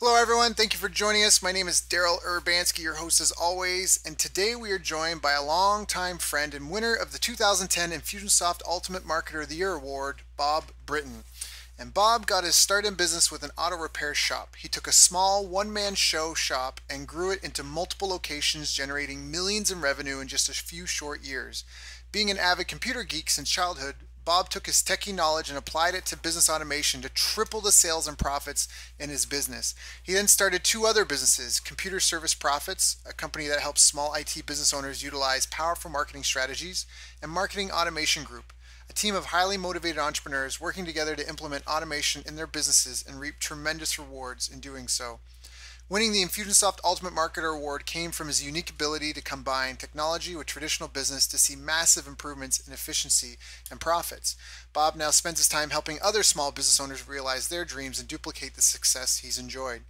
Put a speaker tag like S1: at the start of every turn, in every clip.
S1: Hello, everyone. Thank you for joining us. My name is Daryl Urbanski, your host as always, and today we are joined by a longtime friend and winner of the 2010 Infusionsoft Ultimate Marketer of the Year Award, Bob Britton. And Bob got his start in business with an auto repair shop. He took a small one-man show shop and grew it into multiple locations, generating millions in revenue in just a few short years. Being an avid computer geek since childhood, Bob took his techie knowledge and applied it to business automation to triple the sales and profits in his business. He then started two other businesses, Computer Service Profits, a company that helps small IT business owners utilize powerful marketing strategies, and Marketing Automation Group, a team of highly motivated entrepreneurs working together to implement automation in their businesses and reap tremendous rewards in doing so. Winning the Infusionsoft Ultimate Marketer Award came from his unique ability to combine technology with traditional business to see massive improvements in efficiency and profits. Bob now spends his time helping other small business owners realize their dreams and duplicate the success he's enjoyed.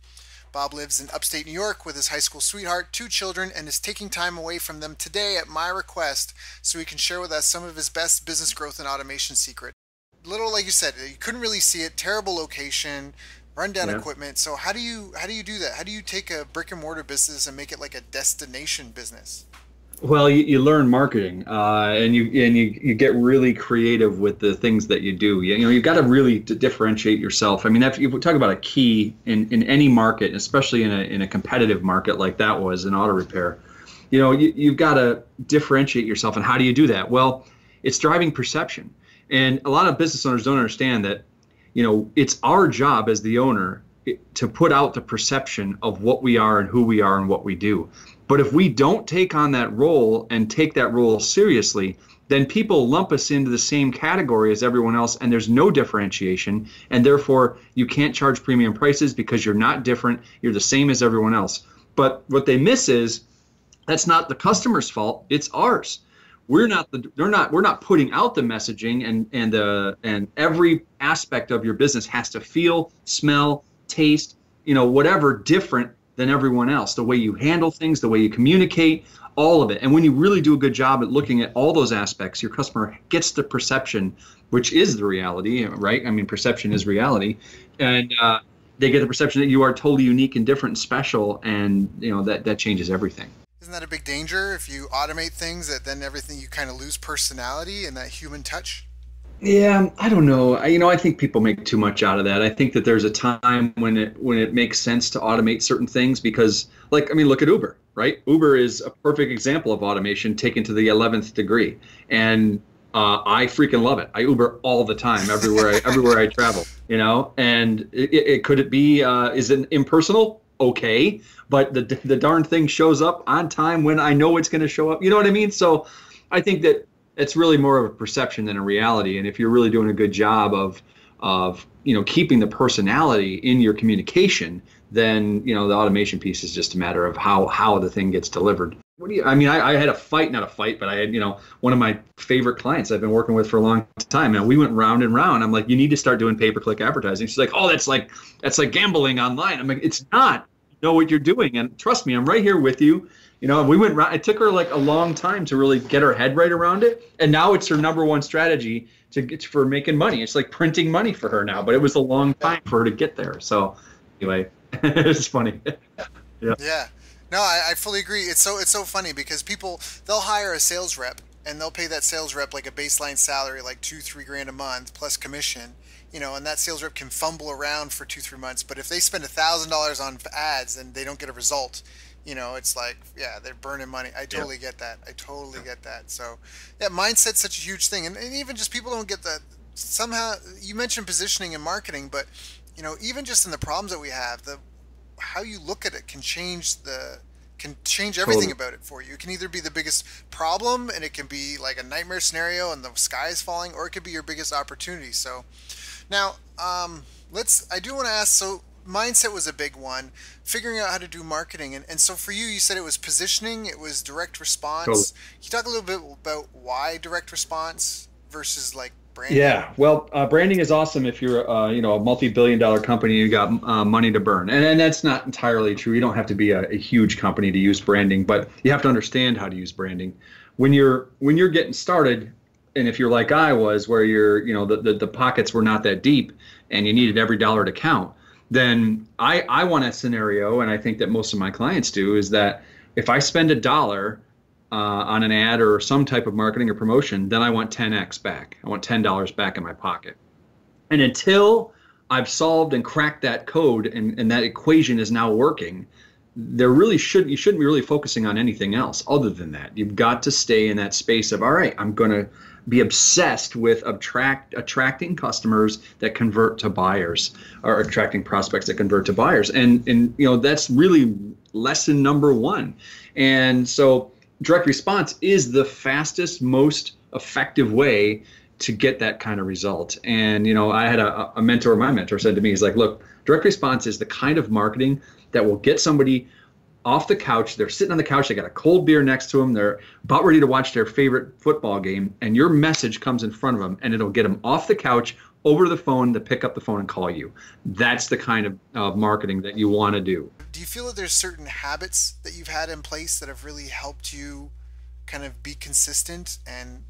S1: Bob lives in upstate New York with his high school sweetheart, two children, and is taking time away from them today at my request so he can share with us some of his best business growth and automation secret. Little, like you said, you couldn't really see it, terrible location, rundown
S2: Yeah.
S1: equipment. So how do you do that? How do you take a brick and mortar business and make it like a destination business?
S2: Well, you learn marketing, and you get really creative with the things that you do. You've got to really differentiate yourself. I mean, if we talk about a key in any market, especially in a competitive market like that was in auto repair, you've got to differentiate yourself. And how do you do that? Well, it's driving perception. And a lot of business owners don't understand that, it's our job as the owner to put out the perception of what we are and who we are and what we do. But if we don't take on that role and take that role seriously, then people lump us into the same category as everyone else, and there's no differentiation, and therefore you can't charge premium prices because you're not different, you're the same as everyone else. But what they miss is that's not the customer's fault, it's ours. We're not putting out the messaging, and every aspect of your business has to feel, smell, taste, whatever different than everyone else. The way you handle things, the way you communicate, all of it. And when you really do a good job at looking at all those aspects, your customer gets the perception, which is the reality, right? I mean, perception is reality, and they get the perception that you are totally unique and different and special, and that changes everything.
S1: Isn't that a big danger if you automate things that then everything you kind of lose personality and that human touch?
S2: Yeah, I don't know. I think people make too much out of that. I think that there's a time when it makes sense to automate certain things because, look at Uber, right? Uber is a perfect example of automation taken to the 11th degree, and I freaking love it. I Uber all the time, everywhere I travel. And it could it be is it impersonal? Okay, but the darn thing shows up on time when I know it's going to show up. You know what I mean? So I think that it's really more of a perception than a reality. And if you're really doing a good job of keeping the personality in your communication, then the automation piece is just a matter of how the thing gets delivered. I had a fight, not a fight, but I had, one of my favorite clients I've been working with for a long time, and we went round and round. I'm like, you need to start doing pay-per-click advertising. She's like, oh, that's like gambling online. I'm like, it's not. You know what you're doing, and trust me, I'm right here with you. We went round. It took her like a long time to really get her head right around it, and now it's her number one strategy for making money. It's like printing money for her now, but it was a long time for her to get there. So anyway, it's funny. Yeah.
S1: Yeah. No, I fully agree. It's so funny because they'll hire a sales rep and they'll pay that sales rep like a baseline salary, like 2-3 grand a month plus commission, and that sales rep can fumble around for 2-3 months. But if they spend $1,000 on ads and they don't get a result, it's like, yeah, they're burning money. I totally get that. I totally get that. So, yeah, mindset's such a huge thing, and even just people don't get that. Somehow, you mentioned positioning and marketing, but even just in the problems that we have, the how you look at it can change everything
S2: Totally.
S1: about it for you. It can either be the biggest problem and it can be like a nightmare scenario and the sky is falling, or it could be your biggest opportunity. So now, I do want to ask, so mindset was a big one, figuring out how to do marketing. And so for you, you said it was positioning, it was direct
S2: Totally.
S1: response. Can you talk a little bit about why direct response versus like branding?
S2: Yeah, well, branding is awesome if you're, a multi-billion-dollar company and you got money to burn, and that's not entirely true. You don't have to be a huge company to use branding, but you have to understand how to use branding. When you're getting started, and if you're like I was, where the pockets were not that deep and you needed every dollar to count, then I want a scenario, and I think that most of my clients do, is that if I spend $1 on an ad or some type of marketing or promotion, then I want 10x back. I want $10 back in my pocket. And until I've solved and cracked that code and that equation is now working, you shouldn't be really focusing on anything else other than that. You've got to stay in that space of, all right, I'm going to be obsessed with attracting customers that convert to buyers, or attracting prospects that convert to buyers. And that's really lesson number one. And so direct response is the fastest, most effective way to get that kind of result. And, I had a mentor, my mentor said to me, he's like, look, direct response is the kind of marketing that will get somebody off the couch. They're sitting on the couch, they got a cold beer next to them, they're about ready to watch their favorite football game, and your message comes in front of them, and it'll get them off the couch, over to the phone, to pick up the phone and call you. That's the kind of marketing that you want to do.
S1: Do you feel that there's certain habits that you've had in place that have really helped you kind of be consistent and,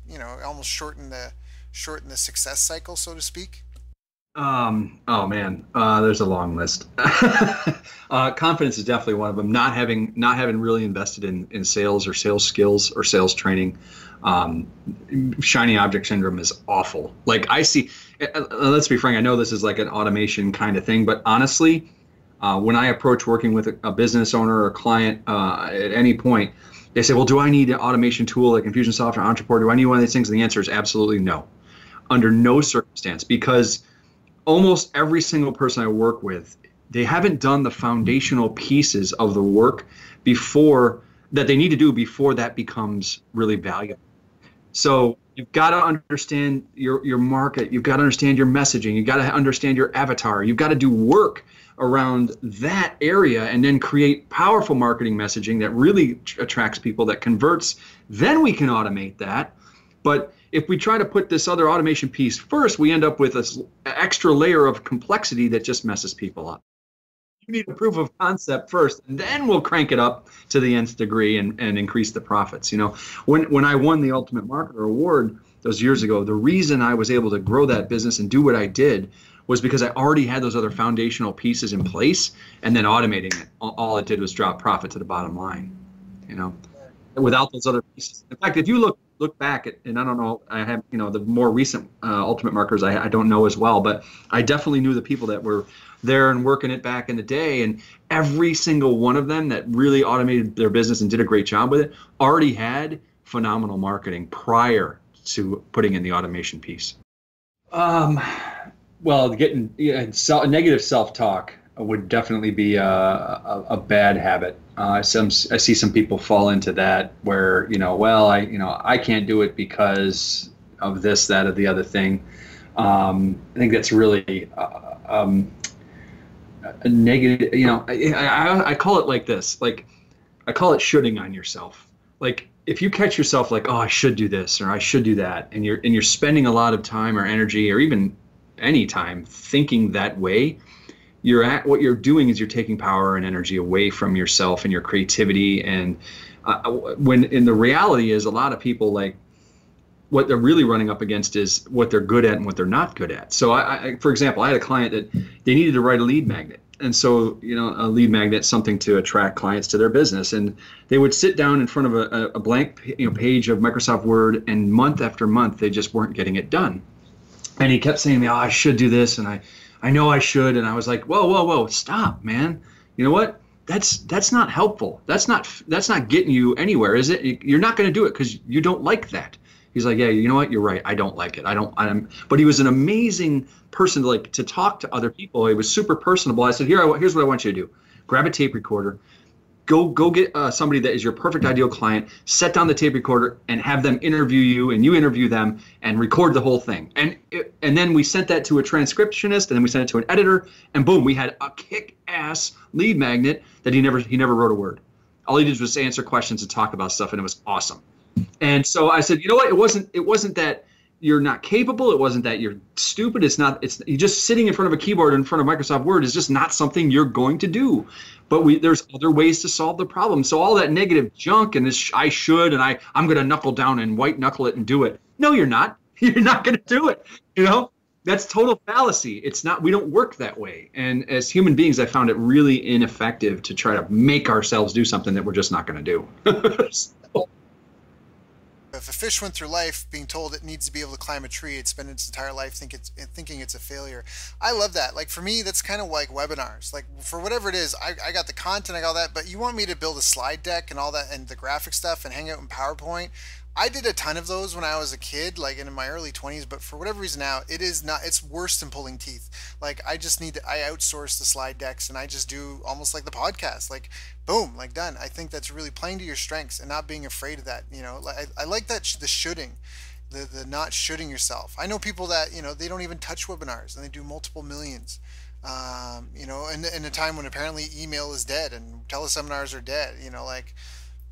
S1: almost shorten the success cycle, so to speak?
S2: Oh man, there's a long list. Confidence is definitely one of them. Not having really invested in sales or sales skills or sales training. Shiny object syndrome is awful. Like I see, let's be frank, I know this is like an automation kind of thing, but honestly, when I approach working with a business owner or a client at any point, they say, well, do I need an automation tool like Infusionsoft or Entrepreneur? Do I need one of these things? And the answer is absolutely no. Under no circumstance, because almost every single person I work with, they haven't done the foundational pieces of the work that they need to do before that becomes really valuable. So you've got to understand your market. You've got to understand your messaging. You've got to understand your avatar. You've got to do work around that area and then create powerful marketing messaging that really attracts people, that converts. Then we can automate that. But if we try to put this other automation piece first, we end up with this extra layer of complexity that just messes people up. You need a proof of concept first, and then we'll crank it up to the nth degree and increase the profits. When I won the Ultimate Marketer Award those years ago, the reason I was able to grow that business and do what I did was because I already had those other foundational pieces in place, and then automating it. All it did was drop profit to the bottom line. Without those other pieces. In fact, if you look back at, and I don't know, I have, the more recent Ultimate Marketers, I don't know as well, but I definitely knew the people that were there and working it back in the day, and every single one of them that really automated their business and did a great job with it already had phenomenal marketing prior to putting in the automation piece. Well, getting negative self-talk would definitely be a bad habit. I see some people fall into that where, I can't do it because of this, that, or the other thing. I think that's really a negative, I call it like this, like I call it shoulding on yourself. Like if you catch yourself like, oh, I should do this or I should do that, and you're spending a lot of time or energy or even any time thinking that way, what you're doing is you're taking power and energy away from yourself and your creativity. And when in the reality is a lot of people, like what they're really running up against is what they're good at and what they're not good at. So I for example, I had a client that they needed to write a lead magnet. And so, a lead magnet, something to attract clients to their business. And they would sit down in front of a blank page of Microsoft Word, and month after month, they just weren't getting it done. And he kept saying, I should do this, and I know I should. And I was like, whoa, stop, man. You know what? That's not helpful. That's not getting you anywhere, is it? You're not going to do it because you don't like that. He's like, yeah, you know what? You're right. I don't like it. But he was an amazing person to talk to other people. He was super personable. I said, here's what I want you to do. Grab a tape recorder. Go get somebody that is your perfect ideal client, set down the tape recorder and have them interview you, and you interview them and record the whole thing. And then we sent that to a transcriptionist, and then we sent it to an editor, and boom, we had a kick-ass lead magnet that he never wrote a word. All he did was answer questions and talk about stuff, and it was awesome. And so I said, you know what? It wasn't that you're not capable. It wasn't that you're stupid. You just sitting in front of a keyboard in front of Microsoft Word is just not something you're going to do. But there's other ways to solve the problem. So all that negative junk and this I should and I'm going to knuckle down and white knuckle it and do it. No, you're not. You're not going to do it. That's total fallacy. It's not, we don't work that way. And as human beings, I found it really ineffective to try to make ourselves do something that we're just not going to do. So,
S1: If a fish went through life being told it needs to be able to climb a tree, it'd spend its entire life thinking it's a failure. I love that. Like for me, that's kind of like webinars. Like for whatever it is, I got the content, I got all that, but you want me to build a slide deck and all that and the graphic stuff and hang out in PowerPoint. I did a ton of those when I was a kid, like in my early 20s, but for whatever reason now, it is not, it's worse than pulling teeth. Like I just need to, I outsource the slide decks and I just do almost like the podcast, like boom, like done. I think that's really playing to your strengths and not being afraid of that. You know, I like that, the shoulding, the not shoulding yourself. I know people that, they don't even touch webinars and they do multiple millions. In a time when apparently email is dead and teleseminars are dead, like,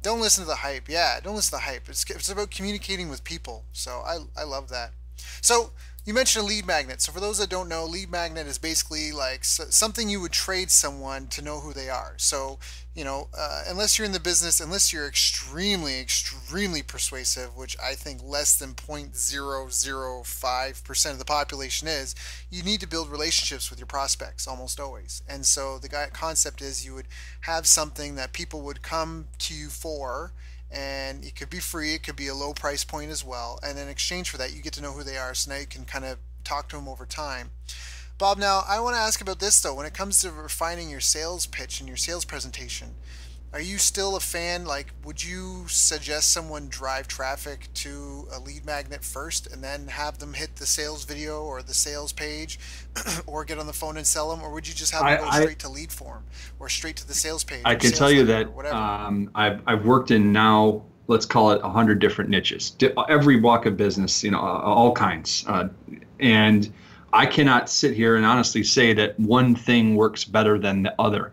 S1: don't listen to the hype. Yeah, don't listen to the hype. It's about communicating with people. So I love that. So you mentioned a lead magnet. So for those that don't know, lead magnet is basically like something you would trade someone to know who they are. So, unless you're in the business, unless you're extremely, extremely persuasive, which I think less than 0.005% of the population is, you need to build relationships with your prospects almost always. And so the concept is you would have something that people would come to you for, and it could be free, it could be a low price point as well, and in exchange for that you get to know who they are, so now you can kind of talk to them over time. Bob, now I want to ask about this though. When it comes to refining your sales pitch and your sales presentation, are you still a fan? Like, would you suggest someone drive traffic to a lead magnet first and then have them hit the sales video or the sales page or get on the phone and sell them? Or would you just have them go straight to lead form or straight to the sales page?
S2: I can tell you that I've worked in now, let's call it 100 different niches, every walk of business, all kinds. And I cannot sit here and honestly say that one thing works better than the other.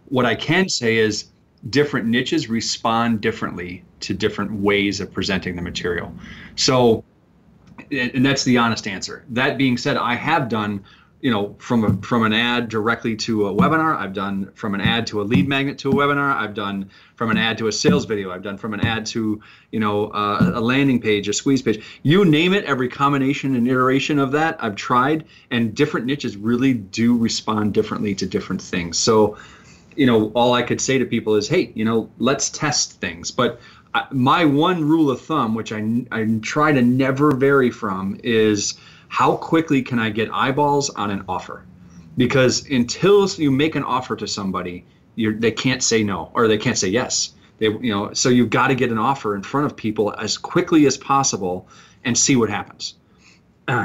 S2: What I can say is different niches respond differently to different ways of presenting the material. So, and that's the honest answer. That being said, I have done, from an ad directly to a webinar. I've done from an ad to a lead magnet to a webinar. I've done from an ad to a sales video. I've done from an ad to, a landing page, a squeeze page. You name it, every combination and iteration of that I've tried, and different niches really do respond differently to different things. So, all I could say to people is, hey, let's test things. But my one rule of thumb, which I try to never vary from, is how quickly can I get eyeballs on an offer? Because until you make an offer to somebody, they can't say no or they can't say yes. So you've got to get an offer in front of people as quickly as possible and see what happens.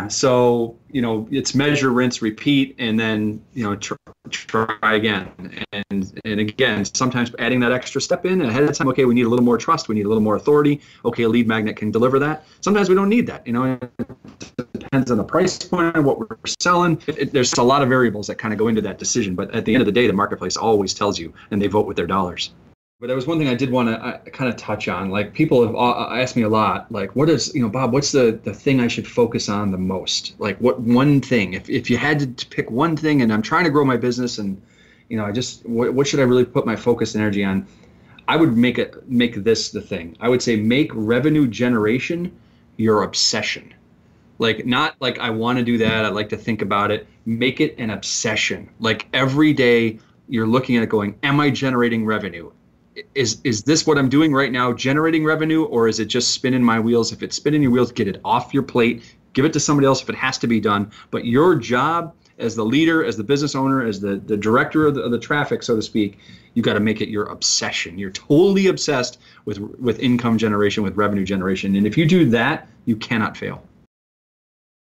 S2: So, it's measure, rinse, repeat, and then, try again. And again, sometimes adding that extra step in ahead of time. Okay, we need a little more trust. We need a little more authority. Okay, a lead magnet can deliver that. Sometimes we don't need that. It depends on the price point and what we're selling. There's a lot of variables that kind of go into that decision. But at the end of the day, the marketplace always tells you, and they vote with their dollars. But there was one thing I did want to kind of touch on. Like, people have asked me a lot, like, what is, Bob, what's the thing I should focus on the most? Like, what one thing, if you had to pick one thing, and I'm trying to grow my business and, what should I really put my focus and energy on? I would make this the thing. I would say make revenue generation your obsession. Like, not like I want to do that, I like to think about it. Make it an obsession. Like, every day you're looking at it going, am I generating revenue? Is this what I'm doing right now, generating revenue, or is it just spinning my wheels? If it's spinning your wheels, get it off your plate, give it to somebody else if it has to be done. But your job as the leader, as the business owner, as the director of the traffic, so to speak, you got to make it your obsession. You're totally obsessed with income generation, with revenue generation. And if you do that, you cannot fail.